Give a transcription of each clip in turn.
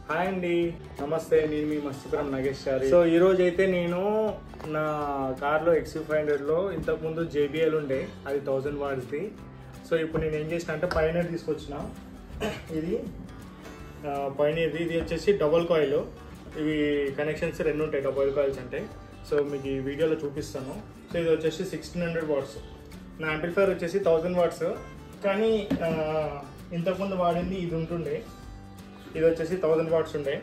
Hi అండి, నమస్తే. నేను మీ మస్తుపురం నగేష్ గారి. సో ఈ రోజు అయితే నేను నా కార్లో XU500లో ఇంతకుముందు JBL ఉండే, అది 1000 వాట్స్ది. సో ఇప్పుడు నేను ఏం చేసిన అంటే పైనర్ తీసుకొచ్చిన. ఇది పైనర్ది, ఇది వచ్చేసి డబుల్ కాయిల్. ఇవి కనెక్షన్స్ రెండు ఉంటాయి డబుల్ కాయిల్స్ అంటే. సో మీకు ఈ వీడియోలో చూపిస్తాను. సో ఇది వచ్చేసి 1600 వాట్స్. నా యాంప్లిఫైర్ వచ్చేసి 1000 వాట్స్, కానీ ఇంతకుముందు వాడింది ఇది ఉంటుండే, ఇది వచ్చేసి 1000 వాట్స్ ఉండే.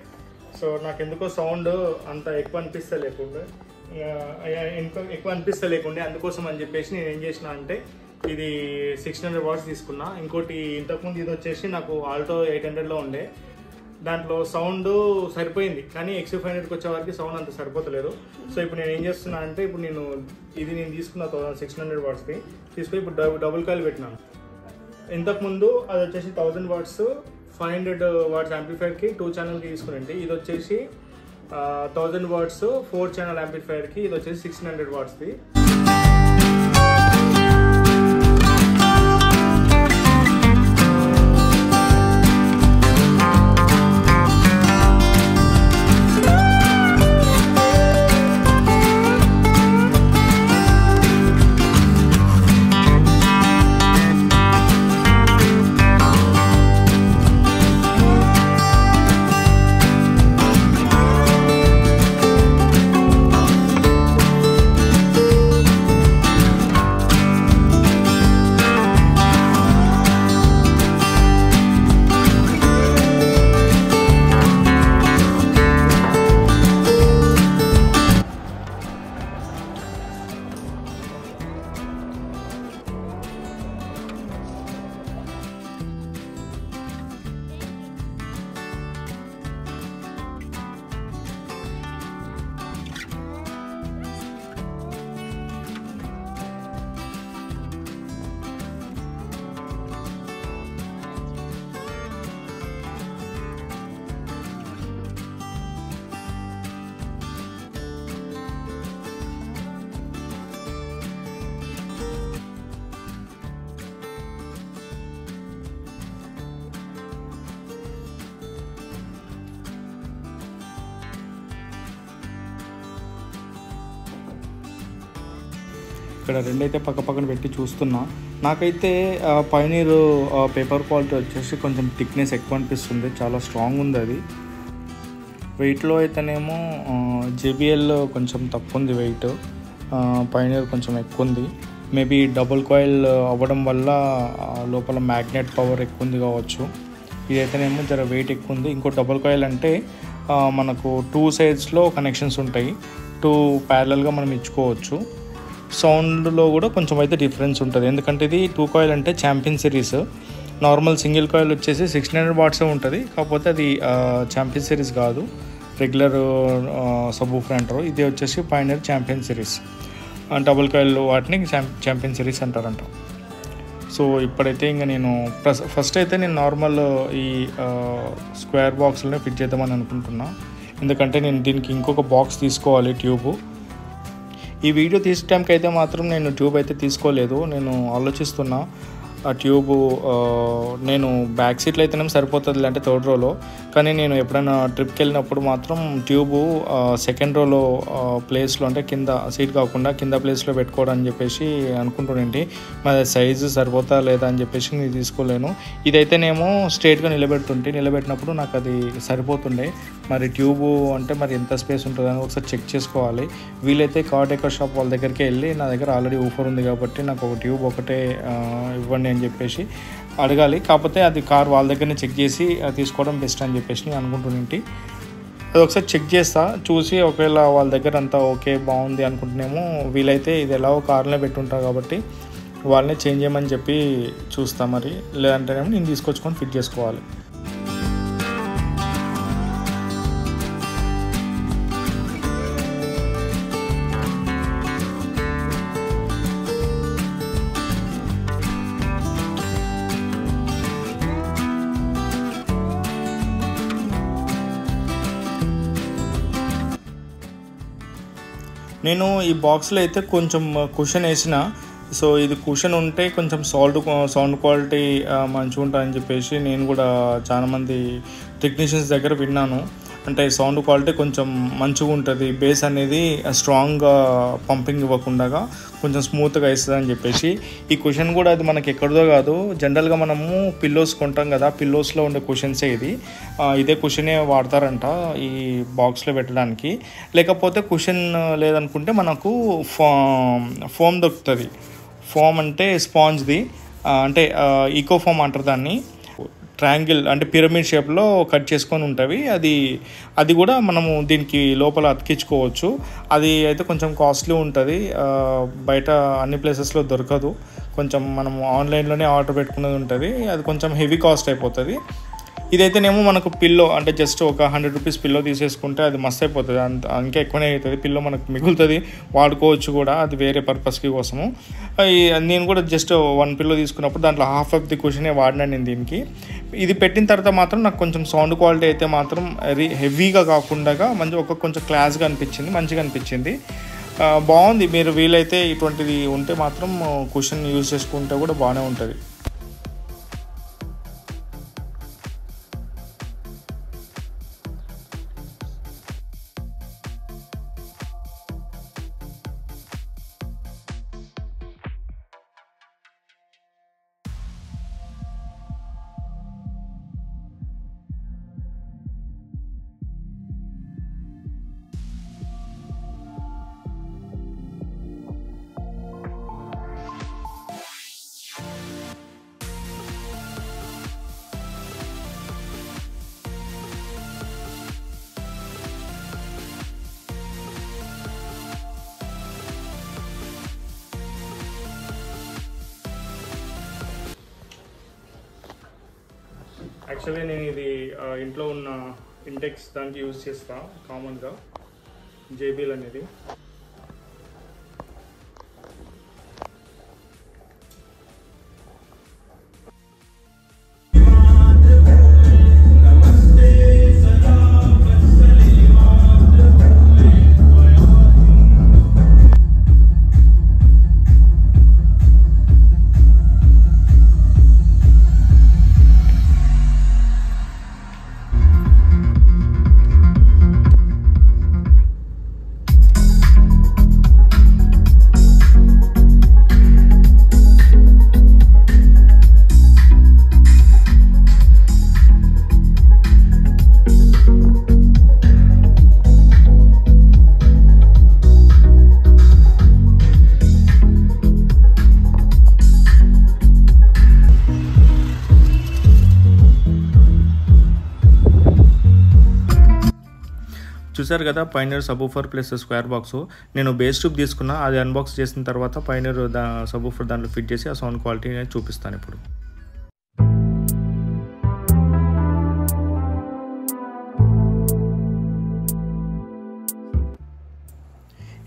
సో నాకు ఎందుకో సౌండ్ అంత ఎక్కువ అనిపిస్తలేకుండే, అందుకోసం అని చెప్పేసి నేను ఏం చేసిన అంటే ఇది 1600 వాట్స్ తీసుకున్నా. ఇంకోటి ఇంతకుముందు ఇది వచ్చేసి నాకు ఆల్టో 800లో ఉండే, దాంట్లో సౌండ్ సరిపోయింది, కానీ XU500కి వచ్చే వరకు సౌండ్ అంత సరిపోతలేదు. సో ఇప్పుడు నేను ఏం చేస్తున్నా అంటే ఇప్పుడు నేను తీసుకున్న 1600 వాట్స్ది తీసుకుని ఇప్పుడు డబుల్ కాయిల్ పెట్టినాను. ఇంతకుముందు అది వచ్చేసి 1000 వాట్స్ 500 వాట్స్ యాంప్లిఫైర్కి 2 ఛానల్కి తీసుకునండి. ఇది వచ్చేసి 1000 వాట్స్ 4 ఛానల్ యాంప్లిఫైర్కి, ఇది వచ్చేసి 1600 వాట్స్ది. ఇక్కడ రెండైతే పక్కన పెట్టి చూస్తున్నా. నాకైతే పైనీర్ పేపర్ క్వాలిటీ వచ్చేసి కొంచెం థిక్నెస్ ఎక్కువ అనిపిస్తుంది, చాలా స్ట్రాంగ్ ఉంది అది. వెయిట్లో అయితేనేమో JBL కొంచెం తక్కువ ఉంది వెయిట్, పైనీర్ కొంచెం ఎక్కువ ఉంది. మేబీ డబుల్ కాయిల్ అవ్వడం వల్ల లోపల మ్యాగ్నెట్ పవర్ ఎక్కువ ఉంది కావచ్చు. ఇదైతేనేమో జర వెయిట్ ఎక్కువ ఉంది. ఇంకో డబుల్ కాయిల్ అంటే మనకు 2 సైడ్స్లో కనెక్షన్స్ ఉంటాయి, 2 ప్యారలల్గా మనం ఇచ్చుకోవచ్చు. సౌండ్లో కూడా కొంచెం అయితే డిఫరెన్స్ ఉంటుంది, ఎందుకంటే ఇది 2 కాయిల్ అంటే champion series. Normal single coil వచ్చేసి 1600 వాట్సే ఉంటుంది, కాకపోతే అది ఛాంపియన్ సిరీస్ కాదు, రెగ్యులర్ సబ్వూఫర్ అంటారు. ఇది వచ్చేసి పైనర్ ఛాంపియన్ సిరీస్. డబుల్ కాయిల్ వాటిని ఛాంపియన్ సిరీస్ అంటారంట. సో ఇప్పుడైతే ఇంకా నేను ఫస్ట్ అయితే నేను నార్మల్ ఈ స్క్వేర్ బాక్స్లోనే ఫిట్ చేద్దామని అనుకుంటున్నా, ఎందుకంటే నేను దీనికి ఇంకొక బాక్స్ తీసుకోవాలి ట్యూబ్. ఈ వీడియో తీసే టైంకి అయితే మాత్రం నేను ట్యూబ్ అయితే తీసుకోలేదు. నేను ఆలోచిస్తున్నా ఆ ట్యూబ్ నేను బ్యాక్ సీట్లో అయితేనే సరిపోతుంది అంటే 3rd రోలో, కానీ నేను ఎప్పుడైనా ట్రిప్కి వెళ్ళినప్పుడు మాత్రం ట్యూబు 2nd రోలో ప్లేస్లో, అంటే కింద సీట్ కాకుండా కింద ప్లేస్లో పెట్టుకోవడం అని చెప్పేసి అనుకుంటుండేంటి. మరి సైజు సరిపోతా లేదా అని చెప్పేసి నేను తీసుకోలేను. ఇదైతేనేమో స్ట్రేట్గా నిలబెట్టినప్పుడు నాకు అది సరిపోతుండే. మరి ట్యూబు అంటే మరి ఎంత స్పేస్ ఉంటుందని ఒకసారి చెక్ చేసుకోవాలి. వీలైతే కార్ డెకర్ షాప్ వాళ్ళ దగ్గరికి వెళ్ళి, నా దగ్గర ఆల్రెడీ ఊఫర్ ఉంది కాబట్టి నాకు ఒక ట్యూబ్ ఒకటే ఇవ్వండి అని చెప్పేసి అడగాలి. కాకపోతే అది కార్ వాళ్ళ దగ్గరనే చెక్ చేసి తీసుకోవడం బెస్ట్ అని చెప్పేసి నేను అనుకుంటున్నాంటి. అది ఒకసారి చెక్ చేస్తా, చూసి ఒకవేళ వాళ్ళ దగ్గర అంతా ఓకే బాగుంది అనుకుంటున్నామో, వీలైతే ఇది ఎలాగో కార్లోనే పెట్టుంటారు కాబట్టి వాళ్ళనే చేంజ్ చేయమని చెప్పి చూస్తా. మరి లేదంటేనేమో నేను తీసుకొచ్చుకొని ఫిట్ చేసుకోవాలి. నేను ఈ బాక్స్లో అయితే కొంచెం కుషన్ వేసిన. సో ఇది కుషన్ ఉంటే కొంచెం సౌండ్ క్వాలిటీ మంచిగా ఉంటుందని చెప్పేసి నేను కూడా చాలామంది టెక్నీషియన్స్ దగ్గర విన్నాను. అంటే సౌండ్ క్వాలిటీ కొంచెం మంచిగా ఉంటుంది, బేస్ అనేది స్ట్రాంగ్గా పంపింగ్ ఇవ్వకుండా కొంచెం స్మూత్గా ఇస్తుంది అని చెప్పేసి. ఈ క్వశ్చన్ కూడా అది మనకి ఎక్కడిదో కాదు, జనరల్గా మనము పిల్లోస్ కొంటాం కదా, పిల్లోస్లో ఉండే క్వశ్చన్సే ఇదే క్వశ్చనే వాడతారంట ఈ బాక్స్లో పెట్టడానికి. లేకపోతే క్వశ్చన్ లేదనుకుంటే మనకు ఫోమ్ దొరుకుతుంది. ఫోమ్ అంటే స్పాంజ్ది, అంటే ఈకో ఫోమ్ అంటారు దాన్ని. ట్రయాంగిల్ అంటే పిరమిడ్ షేప్లో కట్ చేసుకొని ఉంటుంది. అది కూడా మనము దీనికి లోపల అతికించుకోవచ్చు. అది అయితే కొంచెం కాస్ట్లీ ఉంటుంది, బయట అన్ని ప్లేసెస్లో దొరకదు. కొంచెం మనము ఆన్లైన్లోనే ఆర్డర్ పెట్టుకున్నది ఉంటుంది, అది కొంచెం హెవీ కాస్ట్ అయిపోతుంది. ఇదైతేనేమో మనకు పిల్లో అంటే జస్ట్ ఒక 100 రూపీస్ పిల్లో తీసేసుకుంటే అది మస్తు అయిపోతుంది. ఇంకా ఎక్కువనే అవుతుంది, పిల్లో మనకు మిగులుతుంది, వాడుకోవచ్చు కూడా, అది వేరే పర్పస్కి కోసము. నేను కూడా జస్ట్ 1 పిల్లో తీసుకున్నప్పుడు దాంట్లో హాఫ్ ఆఫ్ ది క్వశ్చనే వాడినా నేను దీనికి. ఇది పెట్టిన తర్వాత మాత్రం నాకు కొంచెం సౌండ్ క్వాలిటీ అయితే మాత్రం హెవీగా కాకుండా కొంచెం క్లాస్గా అనిపించింది, మంచిగా అనిపించింది, బాగుంది. మీరు వీలైతే ఇటువంటిది ఉంటే మాత్రం క్వశ్చన్ యూజ్ చేసుకుంటే కూడా బాగానే ఉంటుంది. యాక్చువల్లీ నేను ఇది ఇంట్లో ఉన్న ఇండెక్స్ దానికి యూజ్ చేస్తా కామన్గా, జేబీఎల్ అనేది. చూసారు కదా పైనర్ సబూఫర్ ప్లస్ స్క్వేర్ బాక్స్. నేను బేస్ ట్యూబ్ తీసుకున్నా, అది అన్బాక్స్ చేసిన తర్వాత పైనర్ సబూఫర్ దాంట్లో ఫిట్ చేసి ఆ సౌండ్ క్వాలిటీ నేను చూపిస్తాను ఇప్పుడు.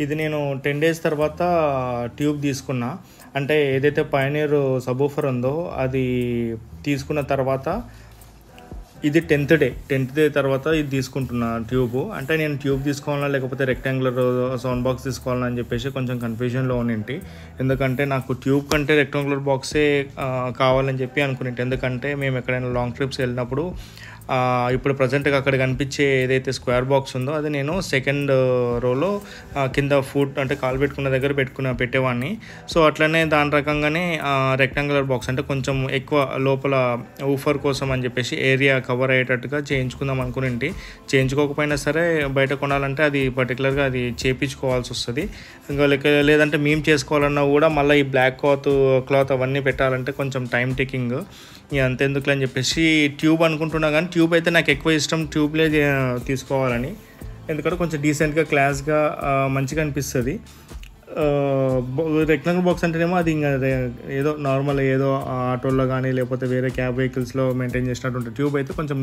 ఇది నేను 10 days తర్వాత ట్యూబ్ తీసుకున్నా. అంటే ఏదైతే పైనర్ సబూఫర్ ఉందో అది తీసుకున్న తర్వాత ఇది 10th డే తర్వాత ఇది తీసుకుంటున్నా ట్యూబ్. అంటే నేను ట్యూబ్ తీసుకోవాలా లేకపోతే రెక్టాంగులర్ సౌండ్ బాక్స్ తీసుకోవాలని అని చెప్పేసి కొంచెం కన్ఫ్యూజన్లో ఉన్నింటి. ఎందుకంటే నాకు ట్యూబ్ కంటే రెక్టాంగులర్ బాక్సే కావాలని చెప్పి అనుకునేంటి. ఎందుకంటే మేము ఎక్కడైనా లాంగ్ ట్రిప్స్ వెళ్ళినప్పుడు ఇప్పుడు ప్రజెంట్గా అక్కడ కనిపించే ఏదైతే స్క్వేర్ బాక్స్ ఉందో అది నేను సెకండ్ రోలో కింద ఫుట్ అంటే కాలు పెట్టుకున్న దగ్గర పెట్టేవాడిని. సో అట్లనే దాని రకంగానే రెక్టాంగులర్ బాక్స్ అంటే కొంచెం ఎక్కువ లోపల ఊఫర్ కోసం అని చెప్పేసి ఏరియా కవర్ అయ్యేటట్టుగా చేయించుకుందాం అనుకునేంటి. చేయించుకోకపోయినా సరే బయట కొనాలంటే అది పర్టికులర్గా అది చేయించుకోవాల్సి వస్తుంది. ఇంకా లేదంటే మేము చేసుకోవాలన్నా కూడా మళ్ళీ ఈ బ్లాక్ క్లాత్ అవన్నీ పెట్టాలంటే కొంచెం టైం టేకింగ్. అంతెందుకులే అని చెప్పేసి ట్యూబ్ అనుకుంటున్నా, కానీ ట్యూబ్ అయితే నాకు ఎక్కువ ఇష్టం ట్యూబ్లే తీసుకోవాలని. ఎందుకంటే కొంచెం డీసెంట్గా క్లాస్గా మంచిగా అనిపిస్తుంది. రెక్టాంగిల్ బాక్స్ అంటేనేమో అది ఇంకా ఏదో నార్మల్ ఏదో ఆటోల్లో కానీ లేకపోతే వేరే క్యాబ్ వెహికల్స్లో మెయింటైన్ చేసినట్టు ఉంటుంది. ట్యూబ్ అయితే కొంచెం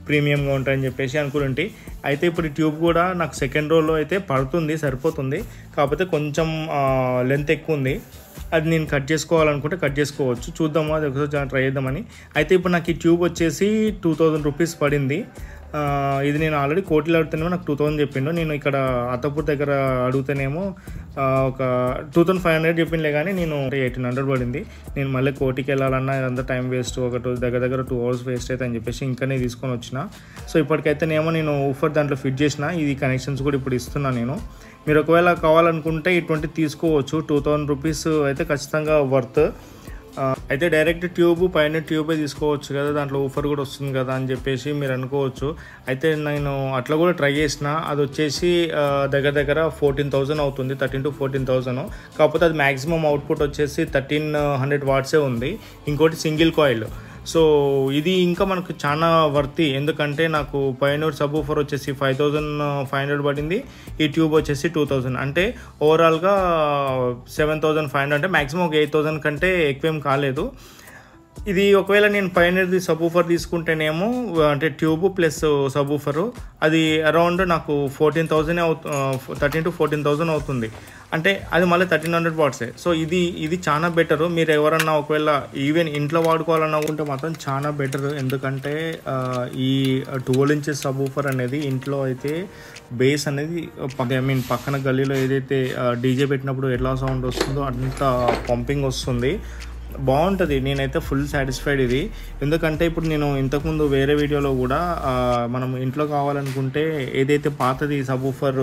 ప్రీమియంగా ఉంటాయని చెప్పేసి అనుకుంటే. అయితే ఇప్పుడు ట్యూబ్ కూడా నాకు సెకండ్ రోలో అయితే పడుతుంది, సరిపోతుంది. కాకపోతే కొంచెం లెంత్ ఎక్కువ ఉంది. అది నేను కట్ చేసుకోవాలనుకుంటే కట్ చేసుకోవచ్చు. చూద్దాము, అది ఒకసారి ట్రై చేద్దామని. అయితే ఇప్పుడు నాకు ఈ ట్యూబ్ వచ్చేసి 2000 రూపీస్ పడింది. ఇది నేను ఆల్రెడీ కోటిలో అడుగుతానేమో నాకు 2000 చెప్పిండు. నేను ఇక్కడ అత్తపూర్ దగ్గర అడుగుతానేమో ఒక 2500 చెప్పిండే, కానీ నేను 1800 పడింది. నేను మళ్ళీ కోటికి వెళ్ళాలన్నా ఇదంతా టైం వేస్ట్, దగ్గర 2 hours వేస్ట్ అయితే అని చెప్పేసి ఇంకనే తీసుకొని వచ్చిన. సో ఇప్పటికైతేనేమో నేను ఊఫర్ దాంట్లో ఫిట్ చేసిన, ఇది కనెక్షన్స్ కూడా ఇప్పుడు ఇస్తున్నాను నేను. మీరు ఒకవేళ కావాలనుకుంటే ఇటువంటి తీసుకోవచ్చు. 2000 రూపీస్ అయితే ఖచ్చితంగా వర్త్. అయితే డైరెక్ట్ పైన ట్యూబే తీసుకోవచ్చు కదా, దాంట్లో ఊఫర్ కూడా వస్తుంది కదా అని చెప్పేసి మీరు అనుకోవచ్చు. అయితే నేను అట్లా కూడా ట్రై చేసిన, అది వచ్చేసి దగ్గర 14,000 అవుతుంది, 13,000 to 14,000. కాకపోతే అది మ్యాక్సిమం అవుట్పుట్ వచ్చేసి 1300 వాట్సే ఉంది. ఇంకోటి సింగిల్ కాయిల్. సో ఇది ఇంకా మనకు చాలా వర్తి, ఎందుకంటే నాకు పైనూర్ సబ్ ఊఫర్ వచ్చేసి 5,500 పడింది, ఈ ట్యూబ్ వచ్చేసి 2,000. అంటే ఓవరాల్గా 7,500, అంటే మ్యాక్సిమం ఒక 8,000 కంటే ఎక్కువేం కాలేదు. ఇది ఒకవేళ నేను పైనది సబ్ ఊఫర్ తీసుకుంటేనేమో, అంటే ట్యూబ్ ప్లస్ సబ్ ఊఫరు, అది అరౌండ్ నాకు 13,000 to 14,000 అవుతుంది. అంటే అది మళ్ళీ 1300 వాట్సే. సో ఇది చాలా బెటరు. మీరు ఎవరన్నా ఒకవేళ ఈవెన్ ఇంట్లో వాడుకోవాలనుకుంటే మాత్రం చాలా బెటరు, ఎందుకంటే ఈ 12 inches సబ్ ఊఫర్ అనేది ఇంట్లో అయితే బేస్ అనేది పక్కన గల్లీలో ఏదైతే డీజే పెట్టినప్పుడు ఎలా సౌండ్ వస్తుందో అంత పంపింగ్ వస్తుంది, బాగుంటుంది. నేనైతే ఫుల్ సాటిస్ఫైడ్ ఇది. ఎందుకంటే ఇప్పుడు నేను ఇంతకుముందు వేరే వీడియోలో కూడా మనం ఇంట్లో కావాలనుకుంటే ఏదైతే పాతది సబ్ ఊఫర్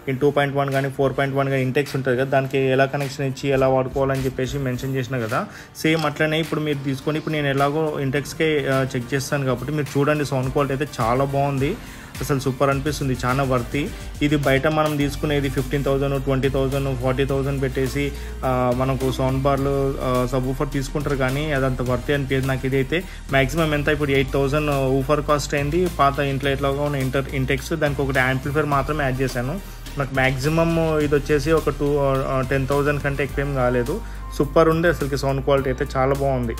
2.1 కానీ 4.1 కానీ ఇంటెక్స్ ఉంటుంది కదా, దానికి ఎలా కనెక్షన్ ఇచ్చి ఎలా వాడుకోవాలని చెప్పేసి మెన్షన్ చేసిన కదా, సేమ్ అట్లనే ఇప్పుడు మీరు తీసుకొని, ఇప్పుడు నేను ఎలాగో ఇంటెక్స్కే చెక్ చేస్తాను కాబట్టి మీరు చూడండి, సౌండ్ క్వాలిటీ అయితే చాలా బాగుంది, అసలు సూపర్ అనిపిస్తుంది, చాలా వర్తి. ఇది బయట మనం తీసుకునేది 15,000, 20,000, 40,000 పెట్టేసి మనకు సౌండ్ బార్లు సబ్ ఊఫర్ తీసుకుంటారు, కానీ అదంత వర్తి అనిపించదు నాకు. ఇదైతే మ్యాక్సిమం ఎంత, ఇప్పుడు 8,000 ఊఫర్ కాస్ట్ అయింది. పాత ఇంట్లో ఎట్లాగా ఉన్న ఇంటెక్స్, దానికి ఒకటి యాంప్లిఫైర్ మాత్రమే యాడ్ చేశాను. నాకు మ్యాక్సిమమ్ ఇది వచ్చేసి ఒక 10,000 కంటే ఎక్కువేం కాలేదు. సూపర్ ఉంది అసలుకి, సౌండ్ క్వాలిటీ అయితే చాలా బాగుంది.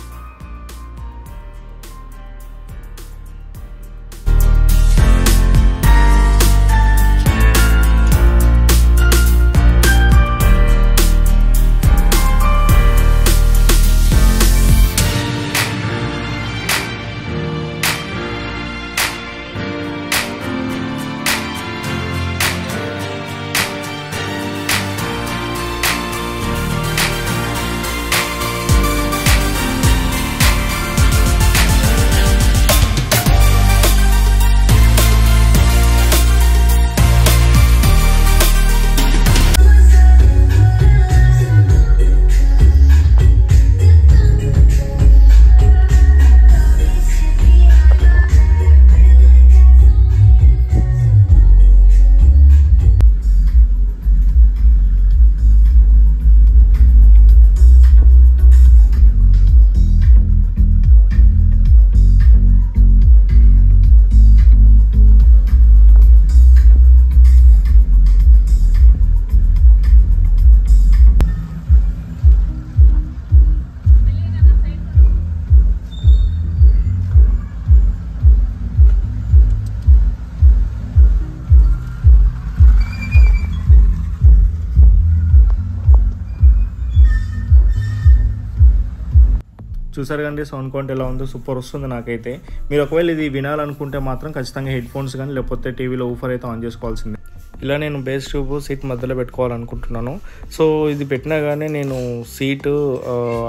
చూసారు కండి సౌండ్ క్వాలిటీ ఎలా ఉందో, సూపర్ వస్తుంది నాకైతే. మీరు ఒకవేళ ఇది వినాలనుకుంటే మాత్రం ఖచ్చితంగా హెడ్ ఫోన్స్ కానీ లేకపోతే టీవీలో ఊఫర్ అయితే ఆన్ చేసుకోవాల్సిందే. ఇలా నేను బేస్ ట్యూబ్ సీట్ మధ్యలో పెట్టుకోవాలనుకుంటున్నాను. సో ఇది పెట్టినా కానీ నేను సీటు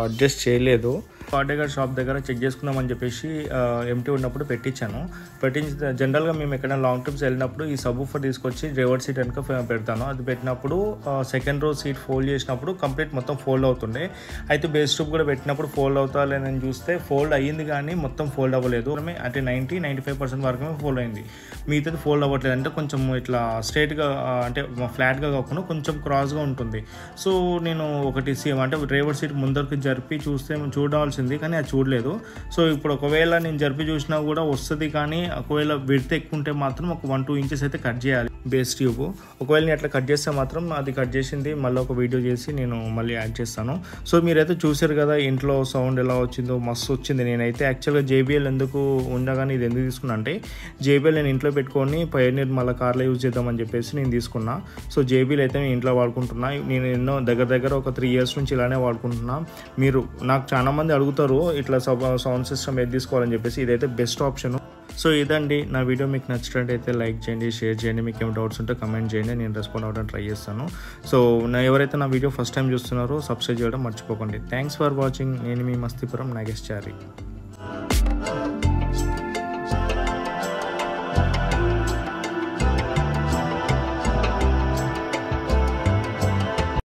అడ్జస్ట్ చేయలేదు. కార్డేగార్ షాప్ దగ్గర చెక్ చేసుకుందామని చెప్పేసి ఎంటీ ఉన్నప్పుడు పెట్టించాను. జనరల్గా మేము ఎక్కడైనా లాంగ్ ట్రిప్స్ వెళ్ళినప్పుడు ఈ సబ్ ఊఫర్ తీసుకొచ్చి డ్రైవర్ సీట్ వెనుక పెడతాను. అది పెట్టినప్పుడు సెకండ్ రో సీట్ ఫోల్డ్ చేసినప్పుడు కంప్లీట్ మొత్తం ఫోల్డ్ అవుతుండే. అయితే బేస్ ట్యూబ్ కూడా పెట్టినప్పుడు ఫోల్డ్ అవుతా లేదని చూస్తే ఫోల్డ్ అయ్యింది, కానీ మొత్తం ఫోల్డ్ అవ్వలేదు. అంటే 90-95% వరకు ఫోల్డ్ అయింది, మిగతాది ఫోల్డ్ అవ్వట్లేదు. అంటే కొంచెం ఇట్లా స్ట్రైట్గా, అంటే ఫ్లాట్గా కాకుండా కొంచెం క్రాస్గా ఉంటుంది. సో నేను ఒకటి అంటే డ్రైవర్ సీట్ ముందరికి జరిపి చూడాల్సింది, కానీ అది చూడలేదు. సో ఇప్పుడు ఒకవేళ నేను జరిపి చూసినా కూడా వస్తుంది, కానీ ఒకవేళ విడ్త్ ఎక్కువ ఉంటే మాత్రం ఒక 1-2 inches అయితే కట్ చేయాలి బేస్ ట్యూబ్. ఒకవేళ నేను అట్లా కట్ చేస్తే మాత్రం అది కట్ చేసింది మళ్ళీ ఒక వీడియో చేసి నేను మళ్ళీ యాడ్ చేస్తాను. సో మీరైతే చూసారు కదా ఇంట్లో సౌండ్ ఎలా వచ్చిందో, మస్తు వచ్చింది. నేనైతే యాక్చువల్గా JBL ఎందుకు ఉండగానే ఇది ఎందుకు తీసుకున్నా అంటే, JBL నేను ఇంట్లో పెట్టుకొని పయనీర్ మళ్ళీ కార్లో యూజ్ చేద్దామని చెప్పేసి నేను తీసుకున్నా. సో JBL అయితే నేను ఇంట్లో వాడుకుంటున్నా. నేను ఎన్నో దగ్గర ఒక 3 years నుంచి ఇలానే వాడుకుంటున్నా. మీరు నాకు చాలా మంది అడుగుతారు ఇట్లా సౌండ్ సిస్టమ్ ఏది తీసుకోవాలని చెప్పేసి, ఇదైతే బెస్ట్ ఆప్షన్. సో ఇదండి నా వీడియో. మీకు నచ్చినట్టయితే లైక్ చేయండి, షేర్ చేయండి. మీకు ఏమైనా డౌట్స్ ఉంటే కమెంట్ చేయండి, నేను రెస్పాండ్ అవ్వడానికి ట్రై చేస్తాను. సో ఎవరైతే నా వీడియో ఫస్ట్ టైం చూస్తున్నారో సబ్స్క్రైబ్ చేయడం మర్చిపోకండి. Thanks for watching. నేను మీ మస్తీపురం నాగేష్ చారి.